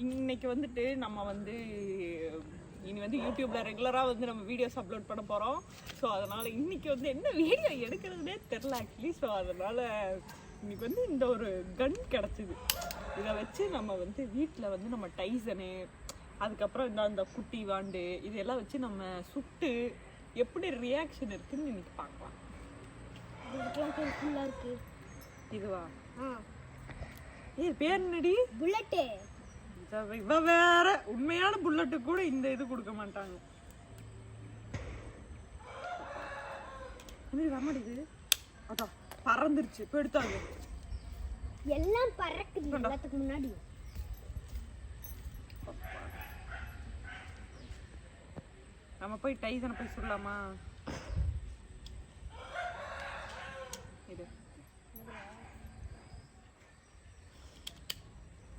இன்னைக்கு வந்துட்டு நம்ம வந்து இனி வந்து யூடியூப்ல ரெகுலராக வந்து நம்ம வீடியோஸ் அப்லோட் பண்ண போகிறோம். ஸோ அதனால் இன்னைக்கு வந்து என்ன வீடியோ எடுக்கிறதுனே தெரில ஆக்சுவலி. ஸோ அதனால் இன்னைக்கு வந்து இந்த ஒரு கன் கிடச்சிது. இதை வச்சு நம்ம வந்து வீட்டில் வந்து நம்ம டைசனு, அதுக்கப்புறம் இந்த குட்டி வாண்டு இதெல்லாம் வச்சு நம்ம சுட்டு எப்படி ரியாக்ஷன் இருக்குன்னு இன்னைக்கு பார்க்கலாம். இதுவா? ஏ பேர் என்னடி? புல்லட்டு. இவ வேற உண்மையான புல்லட்டு கூட இந்த இது கொடுக்க மாட்டாங்க. வரமாட்டேங்குது. அதான் பறந்துருச்சு. இப்போ எடுத்தாங்க எல்லாம் பறக்குது எல்லாத்துக்கு முன்னாடி. நம்ம போய் டைசனை போய் சொல்லலாமா? இது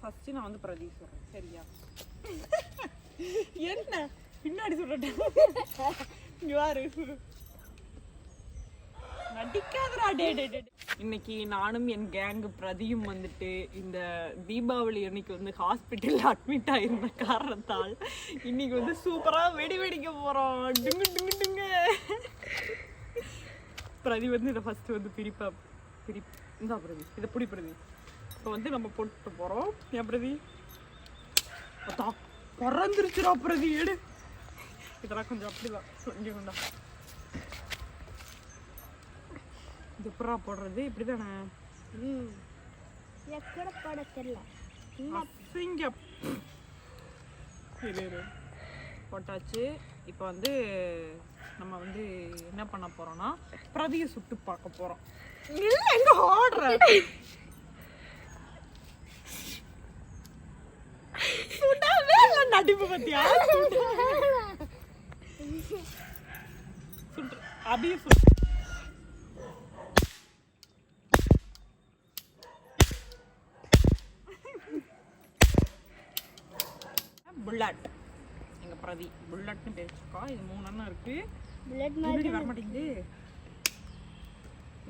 ஃபர்ஸ்ட் நான் வந்து பிரதீப் சொல்றேன், சரியா? என்ன பின்னாடி சொல்றேன், யாரு நடிக்காதடா. டே டே டே. இன்னைக்கு நானும் என் கேங்கு பிரதியும் வந்துட்டு இந்த தீபாவளி அன்னைக்கு வந்து ஹாஸ்பிட்டல்ல அட்மிட் ஆயிருந்த காரணத்தால் இன்னைக்கு வந்து சூப்பரா வெடி வெடிக்க போறோம். டுங்கு டுங்கு டுங்கு. பிரதி வந்து இதை ஃபர்ஸ்ட் வந்து இந்தா பிரதி இதை புடி பிரதி. இப்போ வந்து நம்ம போட்டு போறோம். ஏன் பிரதி? அதான் பறந்துருச்சுடா பிரதி. எடு. இதெல்லாம் கொஞ்சம் அப்படிதான் இங்கே கொண்டா. இது எப்படா போடுறது? இப்படிதானே? கூட போட தெரியல. போட்டாச்சு. இப்போ வந்து நம்ம வந்து என்ன பண்ண போறோம்னா பிரதியை சுட்டு பார்க்க போறோம். இல்ல எங்க ஓடுற? சுடாவே இல்ல. நடிப்பு பத்தியா? சுட்டு அபிய சுட்டு புல்லட். எங்க பிரதி புல்லட்னு பேர் வச்சிருக்கா. இது 3 அண்ணா இருக்கு. புல்லட் மாதிரி வர மாட்டேங்குது.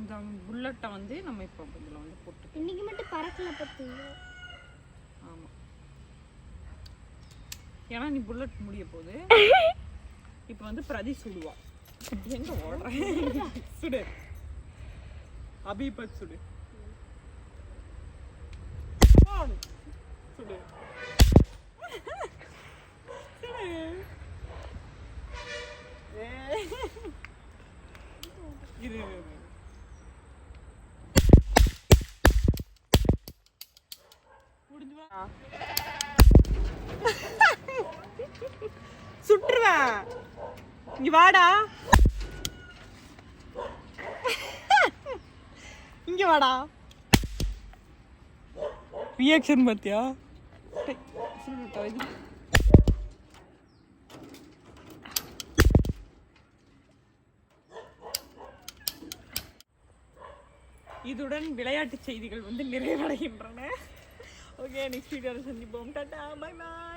இந்த புல்லட்டை வந்து நம்ம இப்போ இதில் வந்து போட்டு இன்னைக்கு மட்டும் பறக்கல பார்த்தீங்க. ஆமாம், ஏன்னா நீ புல்லட் முடிய போகுது. இப்போ வந்து பிரதி சுடுவா. எங்க ஓடுறேன்? சுடு அபிபத் சுடு. சுடு சுட்டுருவேன். இங்க வாடா, இங்க வாடா. ரியாக்ஷன் பாத்தியா? இதுடன் விளையாட்டு செய்திகள் வந்து நிறைவடைகின்றன. ஓகே, நெக்ஸ்ட் வீடியோவில் சந்திப்போம். Tata, bye bye.